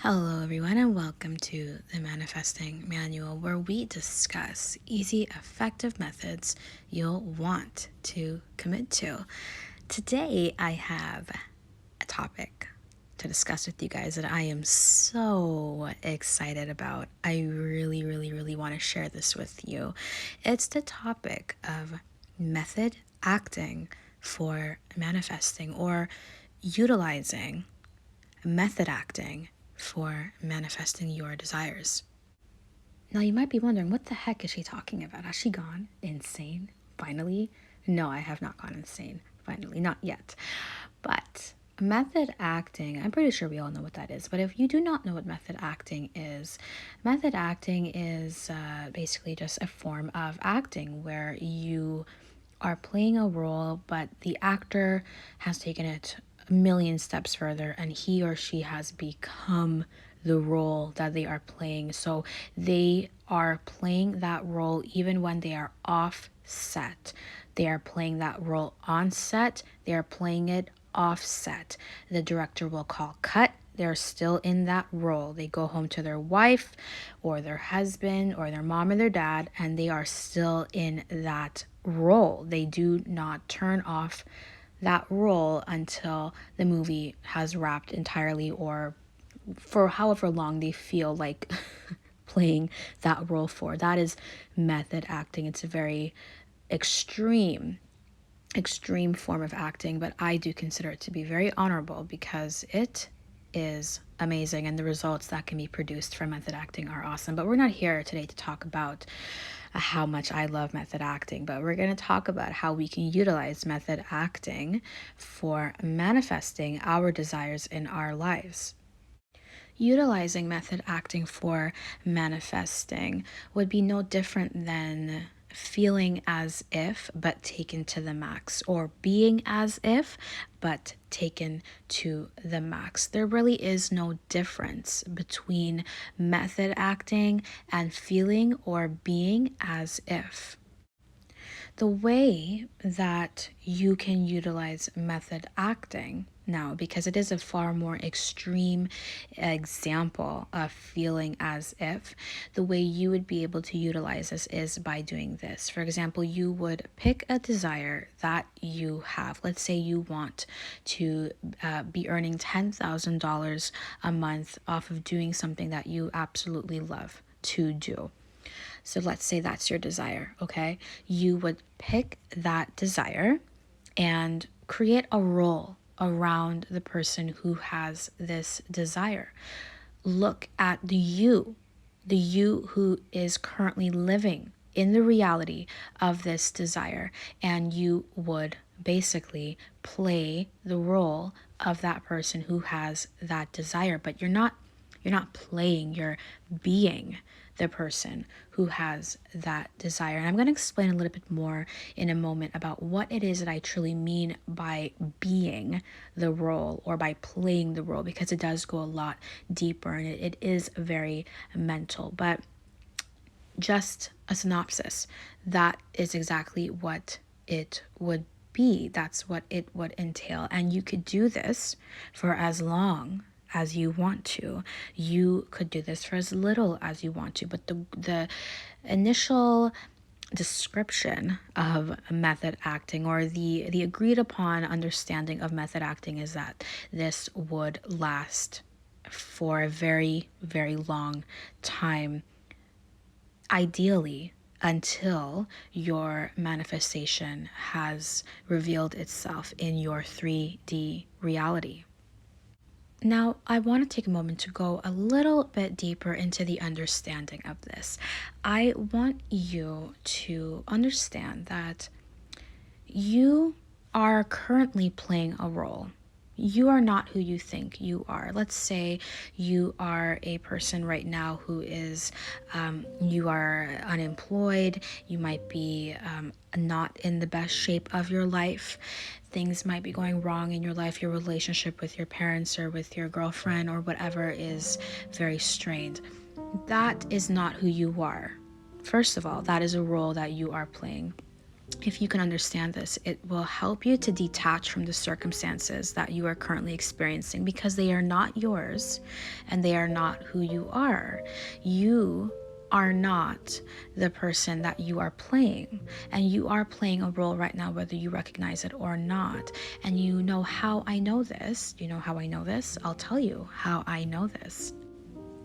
Hello, everyone, and welcome to the Manifesting Manual, where we discuss easy, effective methods you'll want to commit to. Today, I have a topic to discuss with you guys that I am so excited about. I really want to share this with you. It's the topic of method acting for manifesting, or utilizing method acting for manifesting your desires. Now, you might be wondering, what the heck is she talking about? Has she gone insane finally? No, I have not gone insane finally, not yet. But method acting, I'm pretty sure we all know what that is. But if you do not know what method acting is basically just a form of acting where you are playing a role, but the actor has taken it a million steps further and he or she has become the role that they are playing. So they are playing that role even when they are off set. They are playing that role on set. They are playing it off set. The director will call cut. They're still in that role. They go home to their wife or their husband or their mom or their dad, and they are still in that role. They do not turn off that role until the movie has wrapped entirely, or for however long they feel like playing that role for. That is method acting. It's a very extreme form of acting, but I do consider it to be very honorable because it is amazing and the results that can be produced from method acting are awesome. But we're not here today to talk about how much I love method acting, but we're going to talk about how we can utilize method acting for manifesting our desires in our lives. Utilizing method acting for manifesting would be no different than feeling as if but taken to the max, or being as if but taken to the max. There really is no difference between method acting and feeling or being as if. The way that you can utilize method acting now, because it is a far more extreme example of feeling as if, the way you would be able to utilize this is by doing this. For example, you would pick a desire that you have. Let's say you want to be earning $10,000 a month off of doing something that you absolutely love to do. So let's say that's your desire, okay? You would pick that desire and create a role around the person who has this desire. Look at the you who is currently living in the reality of this desire, and you would basically play the role of that person who has that desire. But you're not playing, you're being the person who has that desire. And I'm going to explain a little bit more in a moment about what it is that I truly mean by being the role or by playing the role, because it does go a lot deeper and it is very mental. But just a synopsis, that is exactly what it would be. That's what it would entail. And you could do this for as long as you want to. You could do this for as little as you want to. But the initial description of method acting, or the agreed upon understanding of method acting, is that this would last for a very long time, ideally until your manifestation has revealed itself in your 3D reality. Now, I want to take a moment to go a little bit deeper into the understanding of this. I want you to understand that you are currently playing a role. You are not who you think you are. Let's say you are a person right now who is, you are unemployed. You might be not in the best shape of your life. Things might be going wrong in your life. Your relationship with your parents or with your girlfriend or whatever is very strained. That is not who you are. First of all, that is a role that you are playing. if you can understand this, it will help you to detach from the circumstances that you are currently experiencing, because they are not yours and they are not who you are. You are not the person that you are playing, and you are playing a role right now, whether you recognize it or not. And you know how I know this? You know how I know this? I'll tell you how I know this.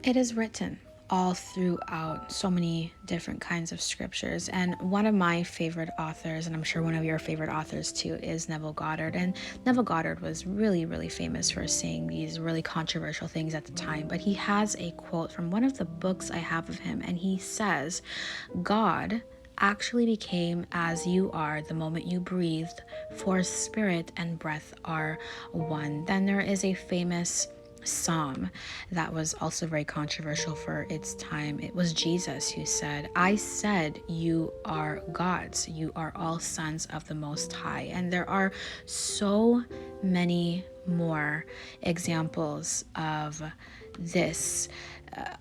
It is written all throughout so many different kinds of scriptures. And one of my favorite authors, and I'm sure one of your favorite authors too, is Neville Goddard. And Neville Goddard was really, really famous for saying these really controversial things at the time. But he has a quote from one of the books I have of him, and he says, God actually became as you are the moment you breathed, for spirit and breath are one. Then there is a famous psalm that was also very controversial for its time. It was Jesus who said, I said you are gods, you are all sons of the Most High. And there are so many more examples of this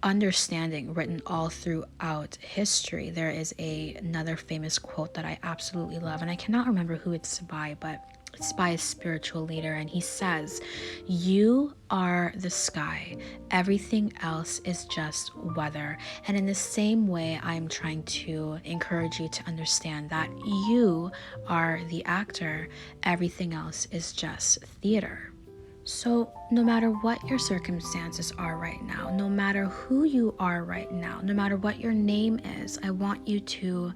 understanding written all throughout history. There is another famous quote that I absolutely love, and I cannot remember who it's by, but it's by a spiritual leader, and he says, you are the sky, everything else is just weather. And in the same way, I'm trying to encourage you to understand that you are the actor, everything else is just theater. So no matter what your circumstances are right now, no matter who you are right now, no matter what your name is, I want you to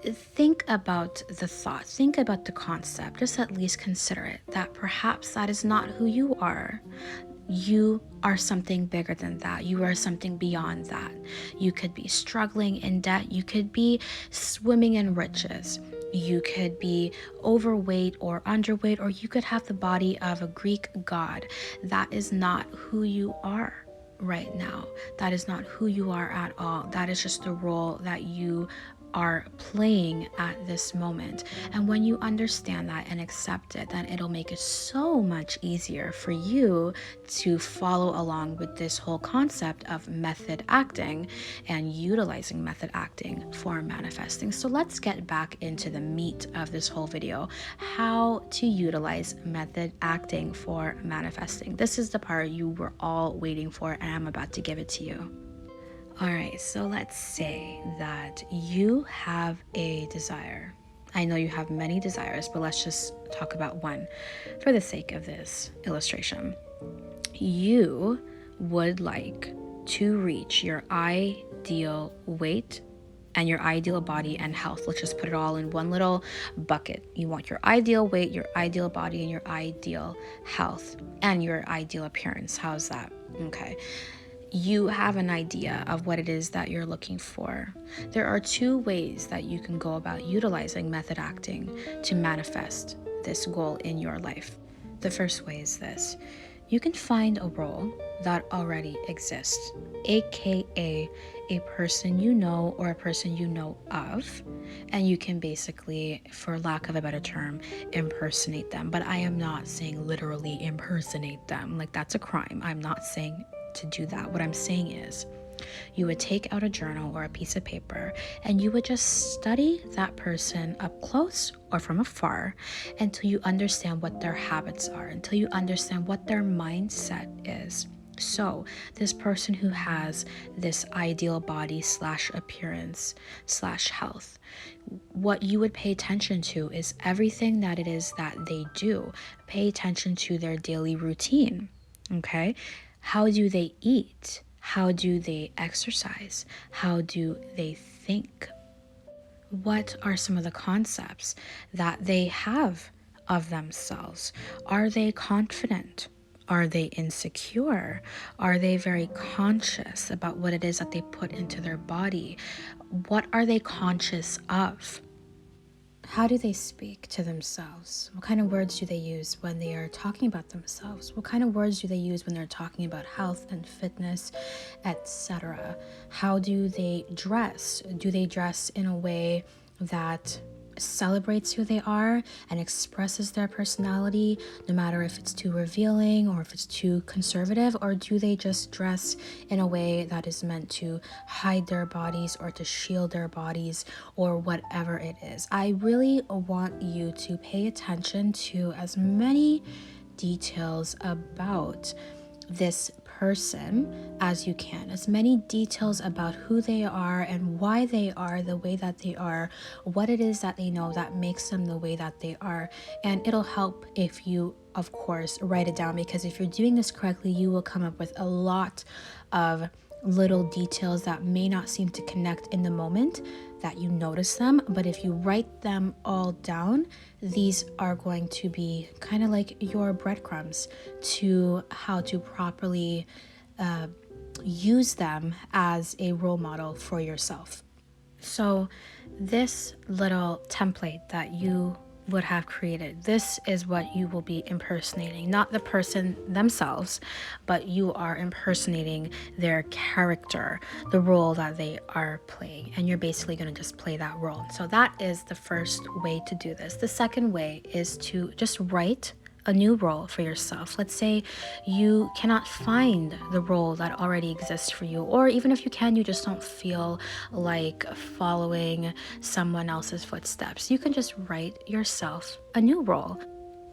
think about the thought, think about the concept, just at least consider it, that perhaps that is not who you are. You are something bigger than that. You are something beyond that. You could be struggling in debt. You could be swimming in riches. You could be overweight or underweight, or you could have the body of a Greek god. That is not who you are right now. That is not who you are at all. That is just the role that you are playing at this moment. And when you understand that and accept it, then it'll make it so much easier for you to follow along with this whole concept of method acting and utilizing method acting for manifesting. So let's get back into the meat of this whole video, how to utilize method acting for manifesting. This is the part you were all waiting for, and I'm about to give it to you. All right, so let's say that you have a desire. I know you have many desires, but let's just talk about one for the sake of this illustration. You would like to reach your ideal weight and your ideal body and health. Let's just put it all in one little bucket. You want your ideal weight, your ideal body, and your ideal health, and your ideal appearance. How's that? Okay. You have an idea of what it is that you're looking for. There are two ways that you can go about utilizing method acting to manifest this goal in your life. The first way is this. You can find a role that already exists, aka a person you know or a person you know of, and you can basically, for lack of a better term, impersonate them. But I am not saying literally impersonate them, like that's a crime. I'm not saying to do that. What I'm saying is, you would take out a journal or a piece of paper and you would just study that person up close or from afar until you understand what their habits are, until you understand what their mindset is. So this person who has this ideal body / appearance / health, what you would pay attention to is everything that it is that they do. Pay attention to their daily routine, okay? How do they eat? How do they exercise? How do they think? What are some of the concepts that they have of themselves? Are they confident? Are they insecure? Are they very conscious about what it is that they put into their body? What are they conscious of? How do they speak to themselves? What kind of words do they use when they are talking about themselves? What kind of words do they use when they're talking about health and fitness, etc.? How do they dress? Do they dress in a way that celebrates who they are and expresses their personality, no matter if it's too revealing or if it's too conservative, or do they just dress in a way that is meant to hide their bodies or to shield their bodies or whatever it is. I really want you to pay attention to as many details about this person as you can, as many details about who they are and why they are the way that they are, what it is that they know that makes them the way that they are. And it'll help if you, of course, write it down, because if you're doing this correctly, you will come up with a lot of little details that may not seem to connect in the moment that you notice them, but if you write them all down, these are going to be kind of like your breadcrumbs to how to properly use them as a role model for yourself. So this little template that you would have created, this is what you will be impersonating, not the person themselves, but you are impersonating their character, the role that they are playing, and you're basically going to just play that role. So that is the first way to do this. The second way is to just write a new role for yourself. Let's say you cannot find the role that already exists for you, or even if you can, you just don't feel like following someone else's footsteps. You can just write yourself a new role.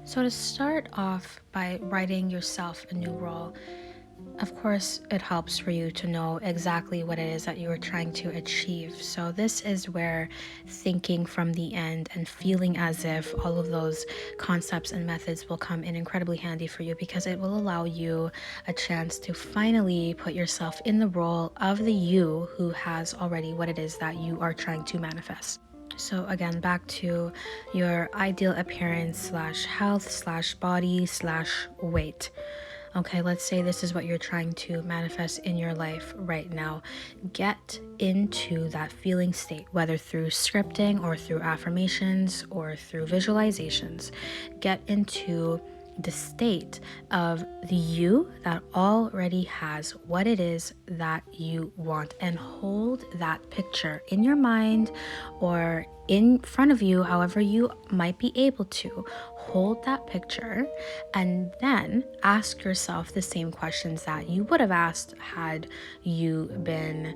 So to start off by writing yourself a new role, of course, it helps for you to know exactly what it is that you are trying to achieve. So this is where thinking from the end and feeling as if all of those concepts and methods will come in incredibly handy for you, because it will allow you a chance to finally put yourself in the role of the you who has already what it is that you are trying to manifest. So again, back to your ideal appearance / health / body / weight. Okay, let's say this is what you're trying to manifest in your life right now. Get into that feeling state, whether through scripting or through affirmations or through visualizations. Get into the state of the you that already has what it is that you want, and hold that picture in your mind or in front of you, however you might be able to. Hold that picture and then ask yourself the same questions that you would have asked had you been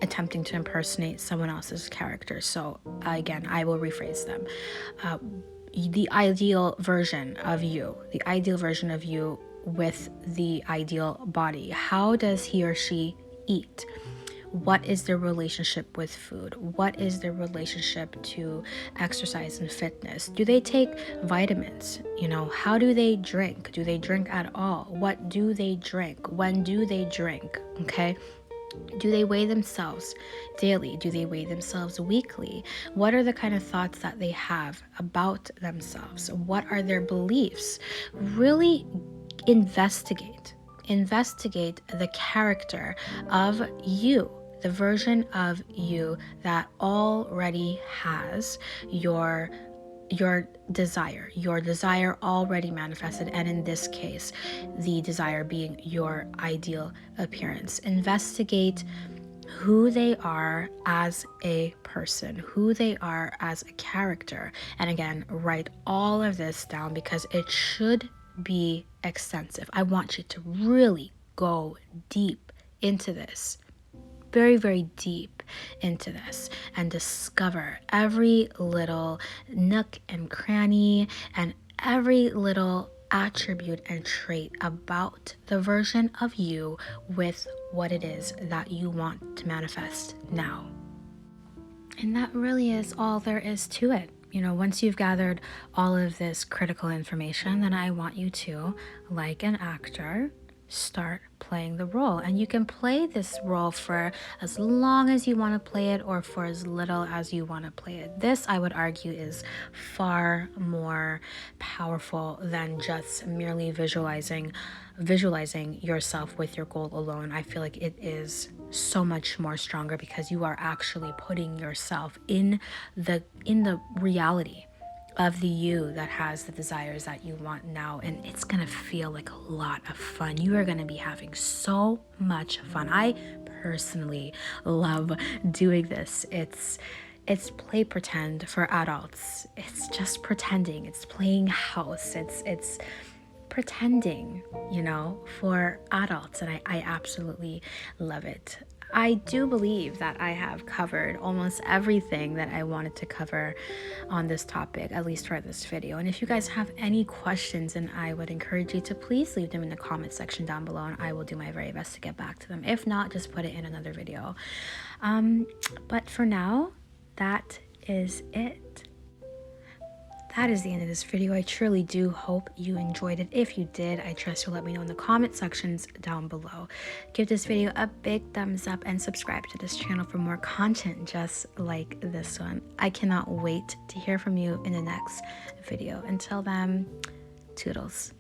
attempting to impersonate someone else's character. So again, I will rephrase them. The ideal version of you with the ideal body. How does he or she eat? What is their relationship with food? What is their relationship to exercise and fitness? Do they take vitamins? How do they drink? Do they drink at all? What do they drink? When do they drink? Okay. Do they weigh themselves daily? Do they weigh themselves weekly? What are the kind of thoughts that they have about themselves? What are their beliefs? Really investigate the character of you, the version of you that already has your desire already manifested, and in this case, the desire being your ideal appearance. Investigate who they are as a person, who they are as a character, and again, write all of this down because it should be extensive. I want you to really go deep into this, very, very deep into this, and discover every little nook and cranny and every little attribute and trait about the version of you with what it is that you want to manifest now. And that really is all there is to it. Once you've gathered all of this critical information, then I want you to, like an actor, start playing the role. And you can play this role for as long as you want to play it or for as little as you want to play it. This, I would argue, is far more powerful than just merely visualizing yourself with your goal alone. I feel like it is so much more stronger because you are actually putting yourself in the reality of the you that has the desires that you want now, and it's gonna feel like a lot of fun. You are gonna be having so much fun. I personally love doing this. It's play pretend for adults. It's just pretending. It's playing house. It's pretending, for adults. And I absolutely love it. I do believe that I have covered almost everything that I wanted to cover on this topic, at least for this video. And if you guys have any questions, then I would encourage you to please leave them in the comment section down below, and I will do my very best to get back to them. If not, just put it in another video. But for now, that is it. That is the end of this video. I truly do hope you enjoyed it. If you did, I trust you'll let me know in the comment sections down below. Give this video a big thumbs up and subscribe to this channel for more content just like this one. I cannot wait to hear from you in the next video. Until then, toodles.